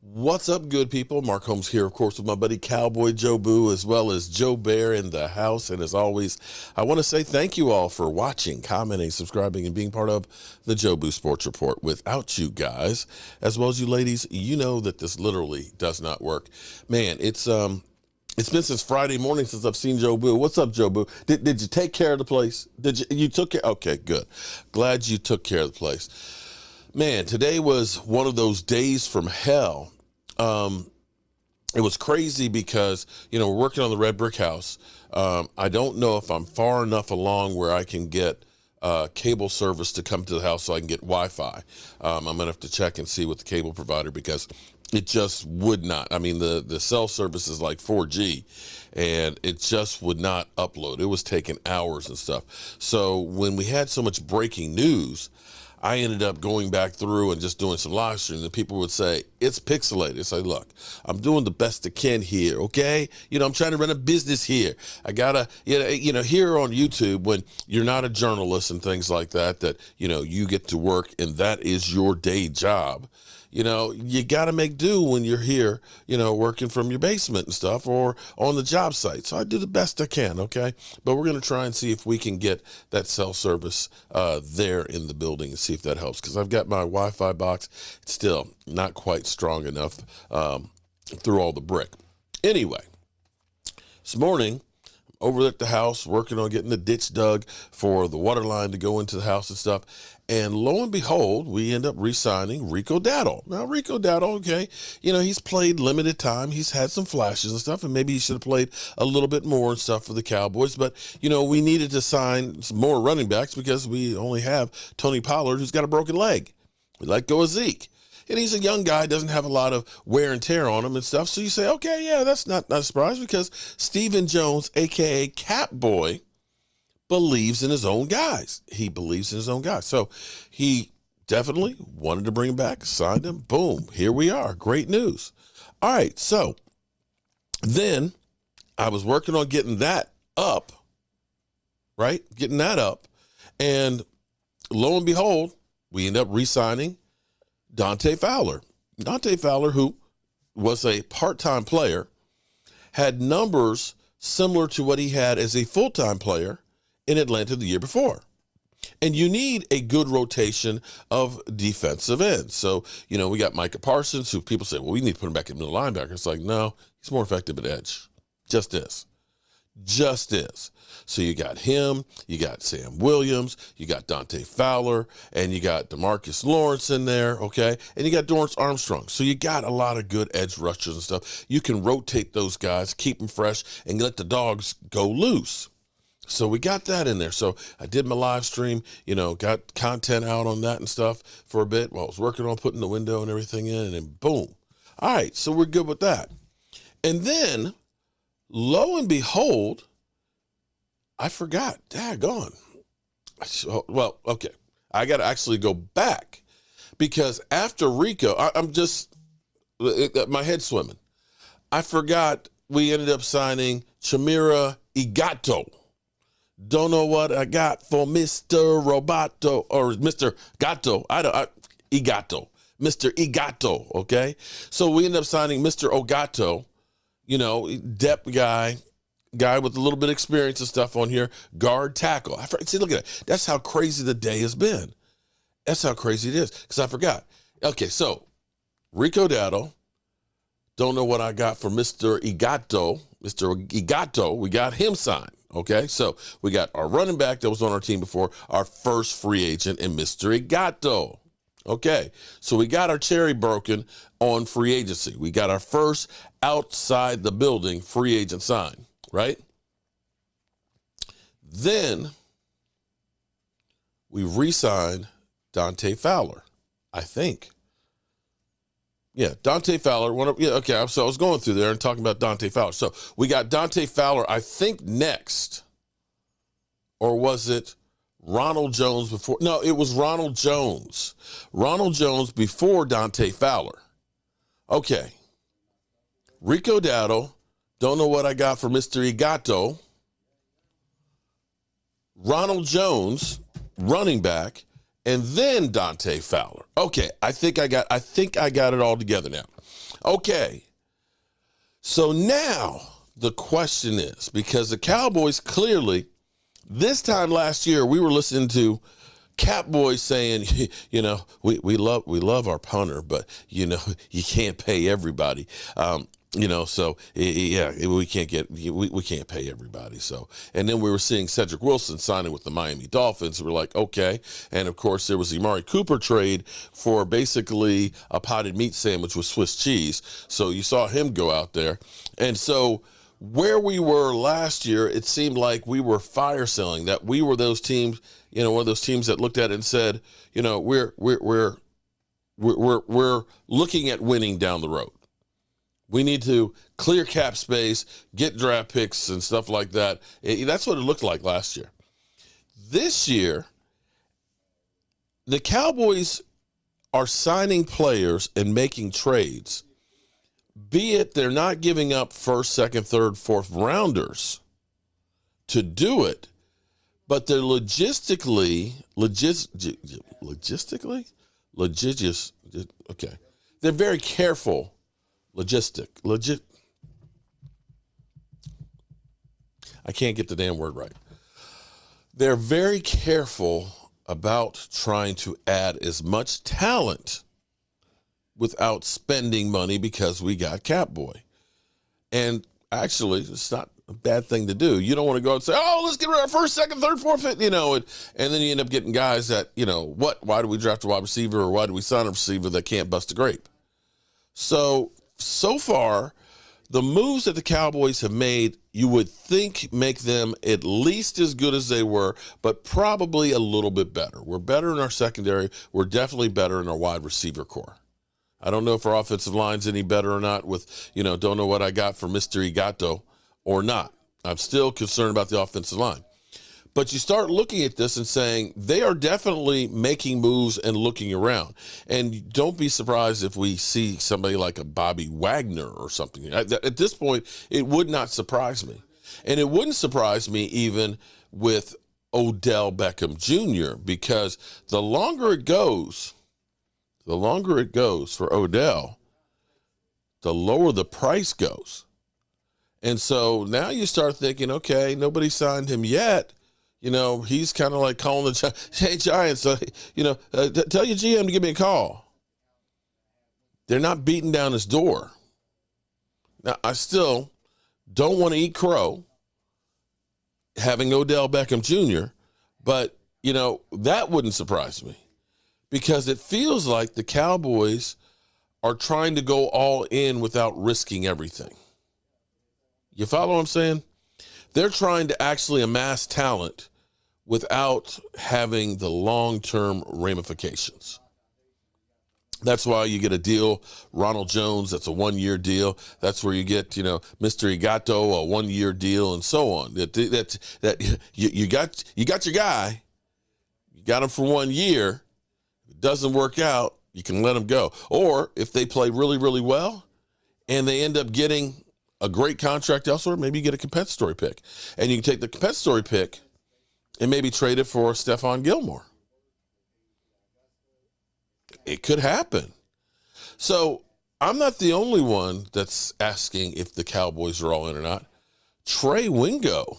What's up, good people? Mark Holmes here, of course, with my buddy Cowboy Joe Boo, as well as Joe Bear in the house. And as always, I want to say thank you all for watching, commenting, subscribing, and being part of the Joe Boo Sports Report. Without you guys, as well as you ladies, you know that this literally does not work. Man, it's been since Friday morning since I've seen Joe Boo. What's up, Joe Boo? Did you take care of the place? You took care? Okay, good. Glad you took care of the place. Man, today was one of those days from hell. It was crazy because, we're working on the red brick house. I don't know if I'm far enough along where I can get cable service to come to the house so I can get Wi-Fi. I'm going to have to check and see with the cable provider because it just would not. I mean, the cell service is like 4G, and it just would not upload. It was taking hours and stuff. So when we had so much breaking news, I ended up going back through and just doing some live streaming, and people would say, it's pixelated. I say, look, I'm doing the best I can here, okay? I'm trying to run a business here. I gotta, here on YouTube, when you're not a journalist and things like that, you get to work and that is your day job. You got to make do when you're here, working from your basement and stuff or on the job site. So I do the best I can, okay? But we're going to try and see if we can get that cell service there in the building and see if that helps. Because I've got my Wi-Fi box. It's still not quite strong enough through all the brick. Anyway, this morning, over at the house, working on getting the ditch dug for the water line to go into the house and stuff. And lo and behold, we end up re-signing Rico Dowdle. Now, Rico Dowdle, okay, he's played limited time. He's had some flashes and stuff, and maybe he should have played a little bit more and stuff for the Cowboys. But, we needed to sign some more running backs because we only have Tony Pollard, who's got a broken leg. We let go of Zeke. And he's a young guy, doesn't have a lot of wear and tear on him and stuff. So you say, okay, yeah, that's not a surprise because Stephen Jones, a.k.a. Catboy, believes in his own guys. He believes in his own guys. So he definitely wanted to bring him back, signed him. Boom, here we are. Great news. All right, so then I was working on getting that up, right? Getting that up. And lo and behold, we end up re-signing Dante Fowler. Dante Fowler, who was a part-time player, had numbers similar to what he had as a full-time player in Atlanta the year before. And you need a good rotation of defensive ends. So, we got Micah Parsons, who people say, well, we need to put him back in middle linebacker. It's like, no, he's more effective at edge. Just is. So you got him, you got Sam Williams, you got Dante Fowler, and you got DeMarcus Lawrence in there, okay? And you got Dorrance Armstrong. So you got a lot of good edge rushers and stuff. You can rotate those guys, keep them fresh, and let the dogs go loose. So we got that in there. So I did my live stream, got content out on that and stuff for a bit while I was working on putting the window and everything in, and then boom. All right, so we're good with that. And then, lo and behold, I forgot. Daggone. Well, okay. I got to actually go back because after Rico, my head's swimming. I forgot we ended up signing Chimera Igato. Don't know what I got for Mr. Roboto or Mr. Gato. Igato. Mr. Igato, okay? So we ended up signing Mr. Ogato, depth guy with a little bit of experience and stuff on here, guard tackle. See, look at that. That's how crazy the day has been. That's how crazy it is because I forgot. Okay, so Rico Dowdle, don't know what I got for Mr. Igato. Mr. Igato, we got him signed. Okay, so we got our running back that was on our team before, our first free agent, and Mr. Igato. Okay, so we got our cherry broken on free agency. We got our first outside the building free agent sign, right? Then we re-signed Dante Fowler, I think. Yeah, Dante Fowler. So I was going through there and talking about Dante Fowler. So we got Dante Fowler, I think, next. Or was it Ronald Jones before? No, it was Ronald Jones. Ronald Jones before Dante Fowler. Okay. Rico Dowdle. Don't know what I got for Mr. Igato. Ronald Jones, running back, and then Dante Fowler. Okay, I think I got it all together now. Okay. So now the question is, because the Cowboys clearly, this time last year, we were listening to Cap Boys saying, you know, we love our punter, but you know, you can't pay everybody. You know, so yeah, we can't pay everybody. So, and then we were seeing Cedric Wilson signing with the Miami Dolphins. We're like, okay. And of course, there was the Amari Cooper trade for basically a potted meat sandwich with Swiss cheese. So you saw him go out there. And so where we were last year, it seemed like we were fire selling, that we were those teams, you know, one of those teams that looked at it and said, you know, we're looking at winning down the road. We need to clear cap space, get draft picks and stuff like that. That's what it looked like last year. This year, the Cowboys are signing players and making trades, be it they're not giving up first, second, third, fourth rounders to do it, but they're okay. They're very careful. I can't get the damn word right. They're very careful about trying to add as much talent without spending money because we got Catboy. And actually, it's not a bad thing to do. You don't want to go and say, oh, let's get rid of our first, second, third, fourth, fifth, you know, and then you end up getting guys that, you know, why do we draft a wide receiver, or why do we sign a receiver that can't bust a grape? So far, the moves that the Cowboys have made, you would think make them at least as good as they were, but probably a little bit better. We're better in our secondary. We're definitely better in our wide receiver core. I don't know if our offensive line's any better or not with, you know, don't know what I got for Mr. Igato or not. I'm still concerned about the offensive line. But you start looking at this and saying they are definitely making moves and looking around. And don't be surprised if we see somebody like a Bobby Wagner or something. At this point, it would not surprise me. And it wouldn't surprise me even with Odell Beckham Jr., because the longer it goes for Odell, the lower the price goes. And so now you start thinking, okay, nobody signed him yet. You know, he's kind of like calling the hey, Giants, you know, tell your GM to give me a call. They're not beating down his door. Now, I still don't want to eat crow having Odell Beckham Jr., but, you know, that wouldn't surprise me, because it feels like the Cowboys are trying to go all in without risking everything. You follow what I'm saying? They're trying to actually amass talent without having the long-term ramifications. That's why you get a deal, Ronald Jones, that's a one-year deal. That's where you get, you know, Mr. Igato, a one-year deal, and so on. That you got your guy, you got him for 1 year. If it doesn't work out, you can let him go. Or if they play really, really well and they end up getting a great contract elsewhere, maybe you get a compensatory pick. And you can take the compensatory pick and maybe trade it for Stephon Gilmore. It could happen. So I'm not the only one that's asking if the Cowboys are all in or not. Trey Wingo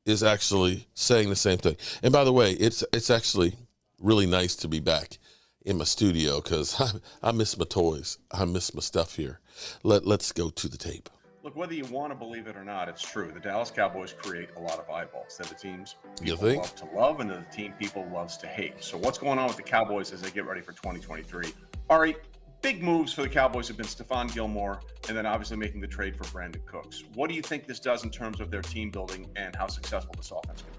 is actually saying the same thing. And by the way, it's actually really nice to be back in my studio, because I miss my toys. I miss my stuff here. Let's go to the tape. Look, whether you want to believe it or not, it's true. The Dallas Cowboys create a lot of eyeballs. They're the teams people love to love, and they're the team people loves to hate. So what's going on with the Cowboys as they get ready for 2023? Ari, big moves for the Cowboys have been Stephon Gilmore and then obviously making the trade for Brandon Cooks. What do you think this does in terms of their team building and how successful this offense can be?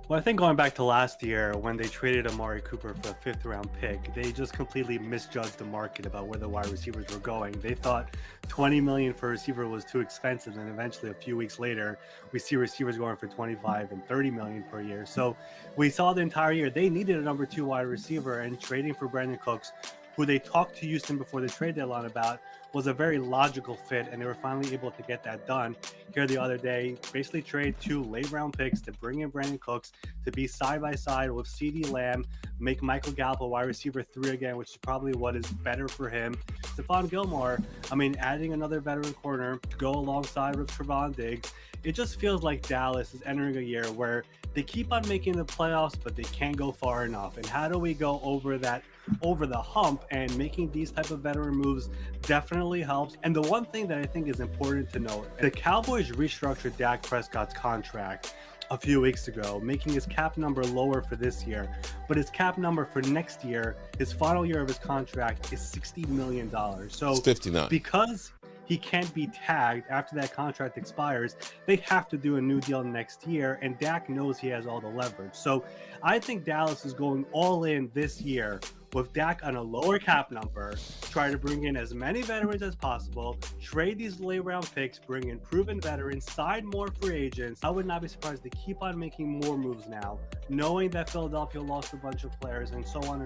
Well, I think going back to last year when they traded Amari Cooper for a fifth-round pick, they just completely misjudged the market about where the wide receivers were going. They thought $20 million for a receiver was too expensive, and eventually a few weeks later, we see receivers going for $25 and $30 million per year. So we saw the entire year they needed a number 2 wide receiver, and trading for Brandon Cooks, who they talked to Houston before the trade deadline about, was a very logical fit, and they were finally able to get that done here the other day. Basically trade 2 late-round picks to bring in Brandon Cooks to be side-by-side with CeeDee Lamb, make Michael Gallup a wide receiver 3 again, which is probably what is better for him. Stephon Gilmore, I mean, adding another veteran corner to go alongside with Trevon Diggs. It just feels like Dallas is entering a year where they keep on making the playoffs, but they can't go far enough. And how do we go over the hump? And making these type of veteran moves definitely helps. And the one thing that I think is important to note, the Cowboys restructured Dak Prescott's contract a few weeks ago, making his cap number lower for this year, but his cap number for next year, his final year of his contract, is $60 million. So it's 59. Because he can't be tagged after that contract expires, they have to do a new deal next year, and Dak knows he has all the leverage. So I think Dallas is going all in this year with Dak on a lower cap number, try to bring in as many veterans as possible, trade these late round picks, bring in proven veterans, sign more free agents. I would not be surprised to keep on making more moves now, knowing that Philadelphia lost a bunch of players and so on,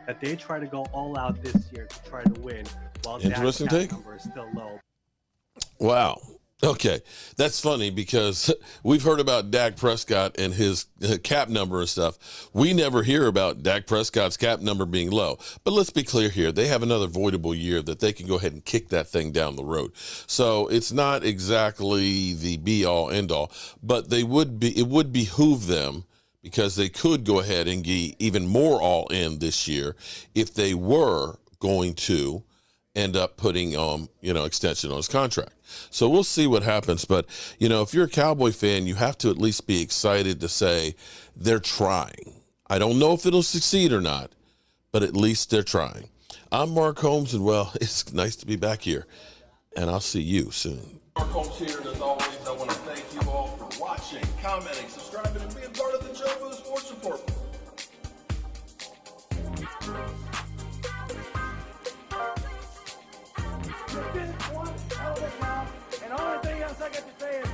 that they try to go all out this year to try to win while Dak's cap number is still low. Wow. Okay, that's funny because we've heard about Dak Prescott and his cap number and stuff. We never hear about Dak Prescott's cap number being low. But let's be clear here. They have another voidable year that they can go ahead and kick that thing down the road. So it's not exactly the be-all, end-all, but it would behoove them, because they could go ahead and get even more all-in this year if they were going to end up putting extension on his contract. So we'll see what happens. But, if you're a Cowboy fan, you have to at least be excited to say they're trying. I don't know if it'll succeed or not, but at least they're trying. I'm Mark Holmes, and, well, it's nice to be back here, and I'll see you soon. Mark Holmes here, and as always, I want to thank you all for watching, commenting, subscribing, and being part of the Joe Boo Sports Report. You did one hell of a job, and the only thing else I got to say is